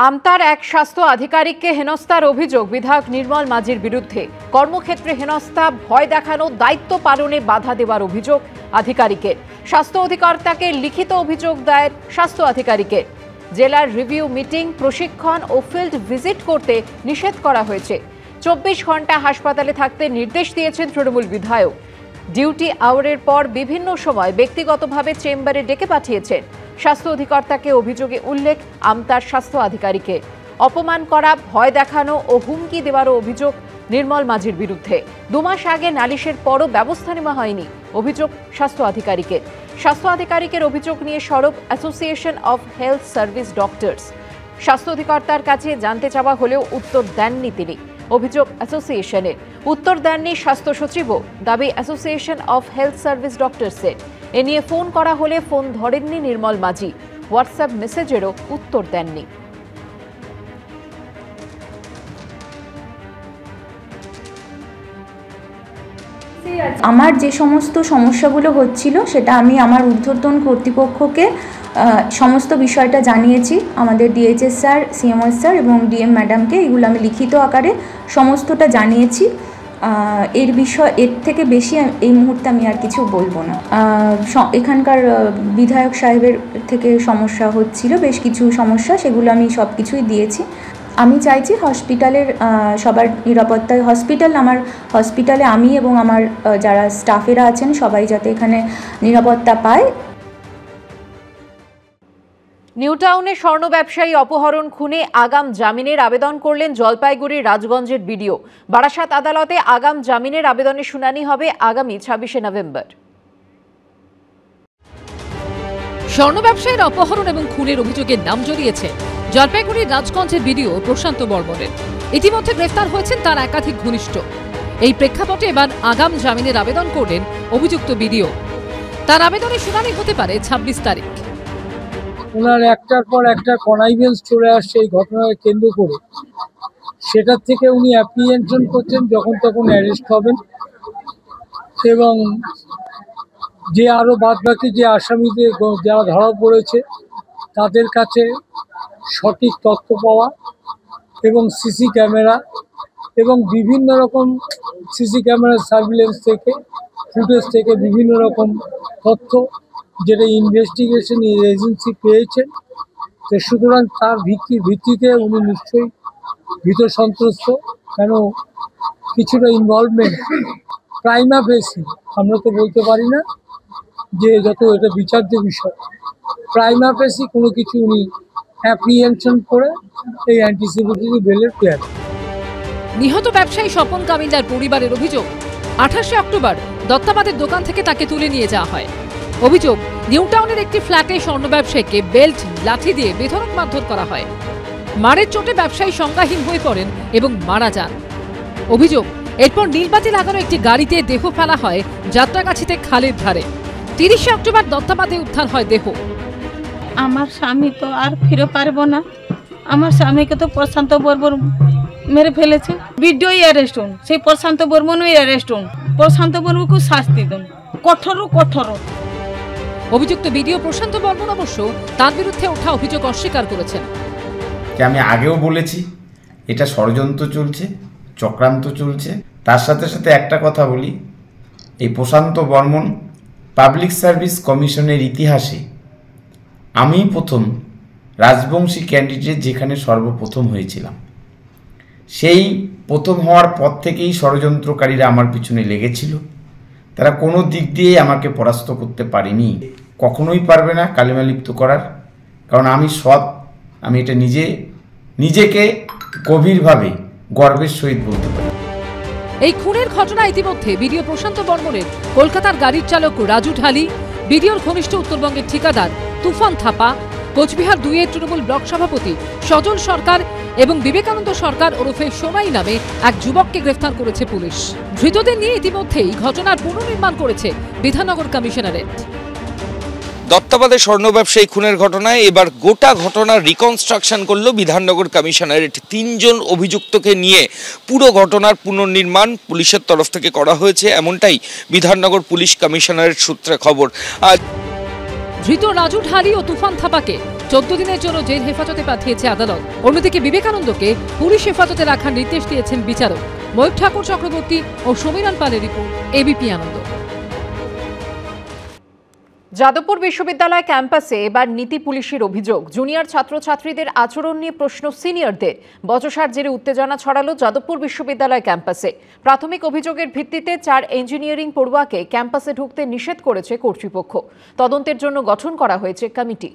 আমতার এক স্বাস্থ্য আধিকারিককে হেনস্থার অভিযোগ বিধায়ক নির্মল মাঝির বিরুদ্ধে। কর্মক্ষেত্রে হেনস্থা, ভয় দেখানো, দায়িত্ব পালনে বাধা দেওয়ার অভিযোগ আধিকারিকের। স্বাস্থ্য অধিকর্তাকে লিখিত অভিযোগ দায়ের স্বাস্থ্য আধিকারিকের। জেলার রিভিউ মিটিং, প্রশিক্ষণ ও ফিল্ড ভিজিট করতে নিষেধ করা হয়েছে। 24 ঘন্টা হাসপাতালে থাকতে নির্দেশ দিয়েছেন তৃণমূল বিধায়ক। ডিউটি আওয়ারের পর বিভিন্ন সময় ব্যক্তিগতভাবে চেম্বারে ডেকে পাঠিয়েছেন। স্বাস্থ্য অধিকর্তাকে অভিযোগে উল্লেখ আমতার স্বাস্থ্য আধিকারিকের। অপমান করা, ভয় দেখানো ও হুমকি দেওয়ারও অভিযোগ নির্মল মাঝির বিরুদ্ধে। 2 মাস আগে নালিশের পরও ব্যবস্থা নেওয়া হয়নি, অভিযোগ স্বাস্থ্য আধিকারিকের। স্বাস্থ্য আধিকারিকের অভিযোগ নিয়ে সরব association of health service doctors. স্বাস্থ্য অধিকর্তার কাছে জানতে চাওয়া হলেও উত্তর দেননি তিনি, অভিযোগ অ্যাসোসিয়েশনের। উত্তর দেননি স্বাস্থ্য সচিবও, দাবি অ্যাসোসিয়েশন অফ হেলথ সার্ভিস ডক্টরসের। এ নিয়ে ফোন করা হলে ফোন ধরেননি নির্মল মাঝি, হোয়াটসঅ্যাপ মেসেজেরও উত্তর দেননি। আমার যে সমস্ত সমস্যাগুলো হচ্ছিল সেটা আমি আমার ঊর্ধ্বতন কর্তৃপক্ষকে সমস্ত বিষয়টা জানিয়েছি। আমাদের ডিএইচএস স্যার, সিএমওএস স্যার এবং ডিএম ম্যাডামকে এগুলো আমি লিখিত আকারে সমস্তটা জানিয়েছি। এর থেকে বেশি এই মুহূর্তে আমি আর কিছু বলবো না। এখানকার বিধায়ক সাহেবের থেকে সমস্যা হচ্ছিল, বেশ কিছু সমস্যা, সেগুলো আমি সব কিছুই দিয়েছি। আমি চাইছি হসপিটালের সবার নিরাপত্তায়, আমার হসপিটালে আমি এবং আমার যারা স্টাফেরা আছেন সবাই যাতে এখানে নিরাপত্তা পায়। নিউটাউনে স্বর্ণ ব্যবসায়ী অপহরণ খুনে আগাম জামিনের আবেদন করলেন জলপাইগুড়ির রাজগঞ্জের বিডিও। বারাসাত আদালতে আগাম জামিনের আবেদনের শুনানি হবে আগামী 26শে নভেম্বর। স্বর্ণ ব্যবসায়ীর অপহরণ এবং খুনের অভিযোগে নাম জড়িয়েছে জলপাইগুড়ির রাজগঞ্জের বিডিও প্রশান্ত বর্মনের। ইতিমধ্যে গ্রেফতার হয়েছেন তার একাধিক ঘনিষ্ঠ। এই প্রেক্ষাপটে এবার আগাম জামিনের আবেদন করলেন অভিযুক্ত বিডিও। তার আবেদনের শুনানি হতে পারে 26 তারিখ। ওনার একটার পর একটা কনাইভেন্স চলে আসছে এই ঘটনাকে কেন্দ্র করে। সেটার থেকে উনি অ্যাপ্রিহেনশন করছেন, যখন তখন অ্যারেস্ট হবেন এবং যে আরও বাদবাকি যে আসামিদের যারা ধরা পড়েছে তাদের কাছে সঠিক তথ্য পাওয়া এবং সিসি ক্যামেরা এবং বিভিন্ন রকম সিসি ক্যামেরার সার্ভিলেন্স থেকে, ফুটেজ থেকে বিভিন্ন রকম তথ্য যেটা ইনভেস্টিগেশন এজেন্সি পেয়েছেন। তো সুতরাং তার ভিত্তিতে উনি নিশ্চয়ই ভীত সন্ত্রস্ত, কেন কিছুটা ইনভলভমেন্ট প্রাইমা ফেসি, আমরা তো বলতে পারি না যে যত এটা বিচার্য বিষয়, প্রাইমা ফেসি কোনো কিছু উনি অ্যাপ্রিহেনশন করে এই অ্যান্টিসিপেটরি বেলের প্লেয়ার। নিহত ব্যবসায়ী স্বপন কামিলার পরিবারের অভিযোগ, 28শে অক্টোবর দত্তাবাদের দোকান থেকে তাকে তুলে নিয়ে যাওয়া হয়। অভিযোগ, নিউটাউনের একটি ফ্ল্যাটে স্বর্ণ ব্যবসায়ীকে বেল্ট, লাঠি দিয়ে বেধড়ক মারধর করা হয়। মারের চোটে ব্যবসায়ী সংজ্ঞাহীন হয়ে পড়েন এবং মারা যান। অভিযোগ, এরপর নীলবাতি লাগানো একটি গাড়িতে দেহ ফেলা হয় যাত্রাগাছিতে খালের ধারে। 30শে অক্টোবর দত্তাবাদে উদ্ধার হয় দেহ। আমার স্বামী তো আর ফিরে পারবো না। আমার স্বামীকে তো প্রশান্ত বর্মন মেরে ফেলেছে। বিডিওই অ্যারেস্ট হন, সেই প্রশান্ত বর্মনই অ্যারেস্ট হন। প্রশান্ত বর্মনকে শাস্তি দেন, কঠোর। অভিযুক্ত বিডিও প্রশান্ত বর্মন অবশ্য তার বিরুদ্ধে ওঠা অভিযোগ অস্বীকার করেছেন। আমি আগেও বলেছি এটা ষড়যন্ত্র চলছে, চক্রান্ত চলছে। তার সাথে সাথে একটা কথা বলি, এই প্রশান্ত বর্মন পাবলিক সার্ভিস কমিশনের ইতিহাসে আমি প্রথম রাজবংশী ক্যান্ডিডেট যেখানে সর্বপ্রথম হয়েছিলাম। সেই প্রথম হওয়ার পর থেকেই ষড়যন্ত্রকারীরা আমার পিছনে লেগেছিল। তারা কোনো দিক দিয়ে আমাকে পরাস্ত করতে পারেনি, কখনোই পারবে না কালিমালিপ্ত করার, কারণ আমি সৎ। আমি এটা নিজেকে গভীরভাবে গর্বের সহিত বলতে পারি। এই খুনের ঘটনা ইতিমধ্যে বিডিও প্রশান্ত বর্মনের কলকাতার গাড়ির চালক রাজু ঢালি, বিডিওর ঘনিষ্ঠ উত্তরবঙ্গের ঠিকাদার তুফান থাপা, কোচবিহার 2-এর তৃণমূল ব্লক সভাপতি সজল সরকার এবং বিবেকানন্দ সরকার ওরফে সোনাই নামে এক যুবককে গ্রেফতার করেছে পুলিশ। ধৃতদের নিয়ে ইতিমধ্যেই ঘটনার পুনর্নির্মাণ করেছে বিধাননগর কমিশনারেট। দত্তাবাদে স্বর্ণ ব্যবসায়ী খুনের ঘটনায় এবার গোটা ঘটনার রিকনস্ট্রাকশন করলো বিধাননগর কমিশনারেট। 3 জন অভিযুক্তকে নিয়ে পুরো ঘটনার পুনর্নির্মাণ পুলিশের তরফ থেকে করা হয়েছে, এমনটাই বিধাননগর পুলিশ কমিশনারেট সূত্রে খবর। ধৃত রাজু ঢালি ও তুফান থাপাকে 14 দিনের জন্য জেল হেফাজতে পাঠিয়েছে আদালত। অন্যদিকে বিবেকানন্দকে পুলিশ হেফাজতে রাখার নির্দেশ দিয়েছেন বিচারক। ময়ূর ঠাকুর চক্রবর্তী ও সমীরণ পালের রিপোর্ট, এবিপি আনন্দ। যাদবপুর বিশ্ববিদ্যালয় ক্যাম্পাসে এবার নীতি পুলিশের অভিযোগ। জুনিয়র ছাত্রছাত্রীদের আচরণ নিয়ে প্রশ্ন সিনিয়রদের। বচসার জেরে উত্তেজনা ছড়ালো যাদবপুর বিশ্ববিদ্যালয় ক্যাম্পাসে। প্রাথমিক অভিযোগের ভিত্তিতে 4 ইঞ্জিনিয়ারিং পড়ুয়াকে ক্যাম্পাসে ঢুকতে নিষেধ করেছে কর্তৃপক্ষ। তদন্তের জন্য গঠন করা হয়েছে কমিটি।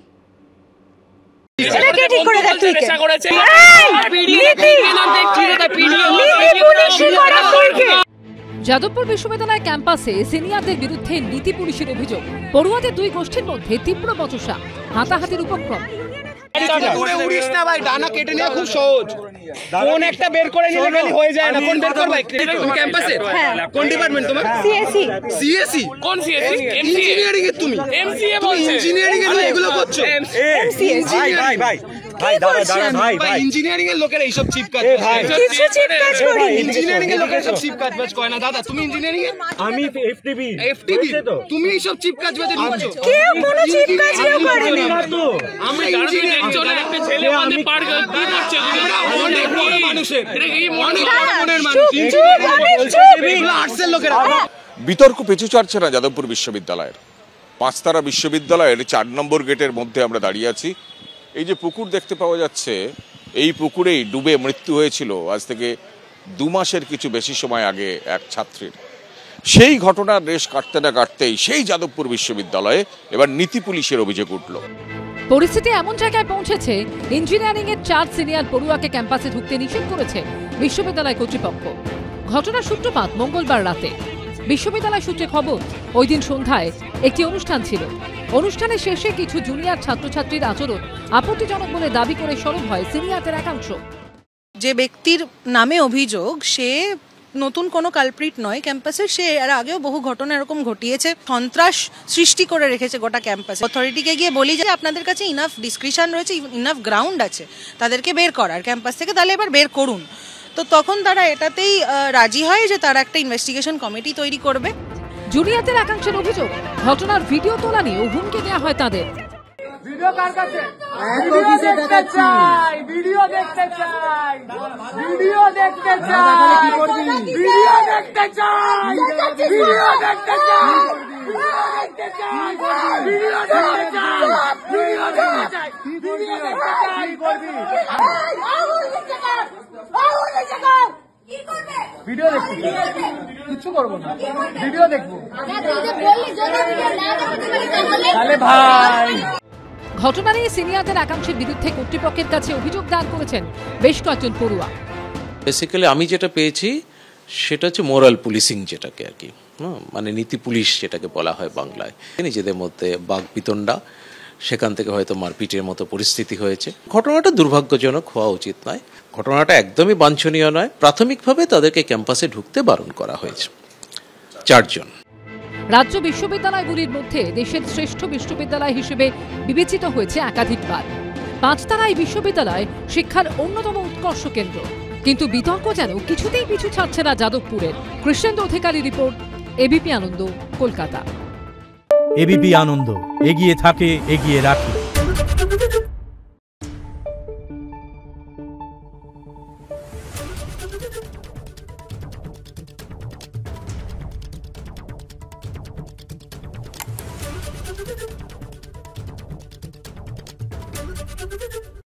যাদবপুর বিশ্ববিদ্যালয় ক্যাম্পাসে সিনিয়রদের বিরুদ্ধে নীতি পুলিশের অভিযোগ। পড়ুয়াদের 2 গোষ্ঠীর মধ্যে তীব্র বচসা, হাতাহাতির উপক্রম। ডানা কেটে নেওয়া খুব সহজ, কোন একটা বের করে নিলে খালি হয়ে যায় না। কোন বের করবে? তুমি ক্যাম্পাসে কোন ডিপার্টমেন্ট তোমার? সিএসসি। সিএসসি কোন সিএসসি? ইঞ্জিনিয়ারিং এ তুমি এমসিএ বলছো, ইঞ্জিনিয়ারিং এ এগুলো করছো। ভাই ভাই ভাই ভাই দাঁড়া ভাই ভাই ইঞ্জিনিয়ারিং এর লোকেরা এইসব চিপ কাজ করে। কিছু চিপ কাজ করে ইঞ্জিনিয়ারিং এর লোকেরা সব চিপ কাজ করে না। দাদা তুমি ইঞ্জিনিয়ারিং এ? আমি এফটিবি। এফটিবি তুমি এইসব চিপ কাজ বাজে দিচ্ছ? কেউ কোনো চিপ কাজ কেউ করে না। আমরা ইঞ্জিনিয়ারিং একজনের একটা ছেলে আমাদের পার কি করছে? আমরা অনেক বড় মানুষের এই অনেক মনের মানুষ ইঞ্জিনিয়ারিং আর্টসের লোকেরা। বিতর্ক পিছু ছাড়ছে না যাদবপুর বিশ্ববিদ্যালয়ের। 5 তারা বিশ্ববিদ্যালয়ের 4 নম্বর গেটের মধ্যে আমরা দাঁড়িয়ে আছি। এই যে পুকুর দেখতে পাওয়া যাচ্ছে, এই পুকুরেই ডুবে মৃত্যু হয়েছিল আজ থেকে 2 মাসের কিছু বেশি সময় আগে এক ছাত্রীর। সেই ঘটনার রেশ কাটতে না কাটতেই সেই যাদবপুর বিশ্ববিদ্যালয়ে এবার নীতি পুলিশের অভিযোগ উঠল। পরিস্থিতি এমন জায়গায় পৌঁছেছে, ইঞ্জিনিয়ারিং এর 4 সিনিয়র পড়ুয়াকে ক্যাম্পাসে ঢুকতে নিষেধ করেছে বিশ্ববিদ্যালয় কর্তৃপক্ষ। ঘটনার সূত্রপাত মঙ্গলবার রাতে। বিশ্ববিদ্যালয় সূত্রে খবর, ওই দিন সন্ধ্যায় একটি অনুষ্ঠান ছিল। অনুষ্ঠানের শেষে কিছু জুনিয়র ছাত্রছাত্রীর আচরণ আপত্তিজনক বলে দাবি করে সরব হয় সিনিয়রদের একাংশ। যে ব্যক্তির নামে অভিযোগ, সে নতুন কোনো কালপ্রিট নয় ক্যাম্পাসে। সে এর আগেও বহু ঘটনা এরকম ঘটিয়েছে, সন্ত্রাস সৃষ্টি করে রেখেছে গোটা ক্যাম্পাসে। অথরিটিকে গিয়ে বলি যে আপনাদের কাছে ইনাফ ডিসক্রিশন রয়েছে, ইনাফ গ্রাউন্ড আছে তাদেরকে বের করার ক্যাম্পাস থেকে, তাহলে এবার বের করুন। তো তখন তারা এটাতেই রাজি হয় যে তারা একটা ইনভেস্টিগেশন কমিটি তৈরি করবে। জুনিয়রদের একাংশের অভিযোগ, ঘটনার ভিডিও তোলা নিয়ে হুমকি দেওয়া হয় তাদের। ভিডিও কার কাছে? ভিডিও দেখতে চাই, ভিডিও দেখতে চাই, ভিডিও দেখতে চাই, ভিডিও দেখতে চাই, ভিডিও দেখতে চাই, ভিডিও দেখতে চাই, ভিডিও দেখতে চাই, ভিডিও দেখতে চাই, করবি ভিডিও দেখতে কিছু করবো না, ভিডিও দেখবো তাহলে ভাই। ঘটনা নিয়ে সিনিয়রদের একাংশের বিরুদ্ধে কর্তৃপক্ষের কাছে অভিযোগ দায়ের করেছেন বেশ কয়েকজন পড়ুয়া। বেসিক্যালি আমি যেটা পেয়েছি সেটা হচ্ছে মোরাল পুলিশিং, যেটাকে আর কি মানে নীতি পুলিশ যেটাকে বলা হয় বাংলায়। নিজেদের মধ্যে বাকবিতণ্ডা, সেখান থেকে হয়তো মারপিটের মতো পরিস্থিতি হয়েছে। ঘটনাটা দুর্ভাগ্যজনক, হওয়া উচিত নয়। ঘটনাটা একদমই বাঞ্ছনীয় নয়। প্রাথমিকভাবে তাদেরকে ক্যাম্পাসে ঢুকতে বারণ করা হয়েছে 4 জন। রাজ্য বিশ্ববিদ্যালয়গুলির মধ্যে দেশের শ্রেষ্ঠ বিশ্ববিদ্যালয় হিসেবে বিবেচিত হয়েছে একাধিকবার। 5 তারা এই বিশ্ববিদ্যালয় শিক্ষার অন্যতম উৎকর্ষ কেন্দ্র। কিন্তু বিতর্ক যেন কিছুতেই পিছু ছাড়ছে না যাদবপুরের। কৃষ্ণেন্দু অধিকারী রিপোর্ট, এবিপি আনন্দ, কলকাতা। এবিপি আনন্দ, এগিয়ে থাকে, এগিয়ে রাখে।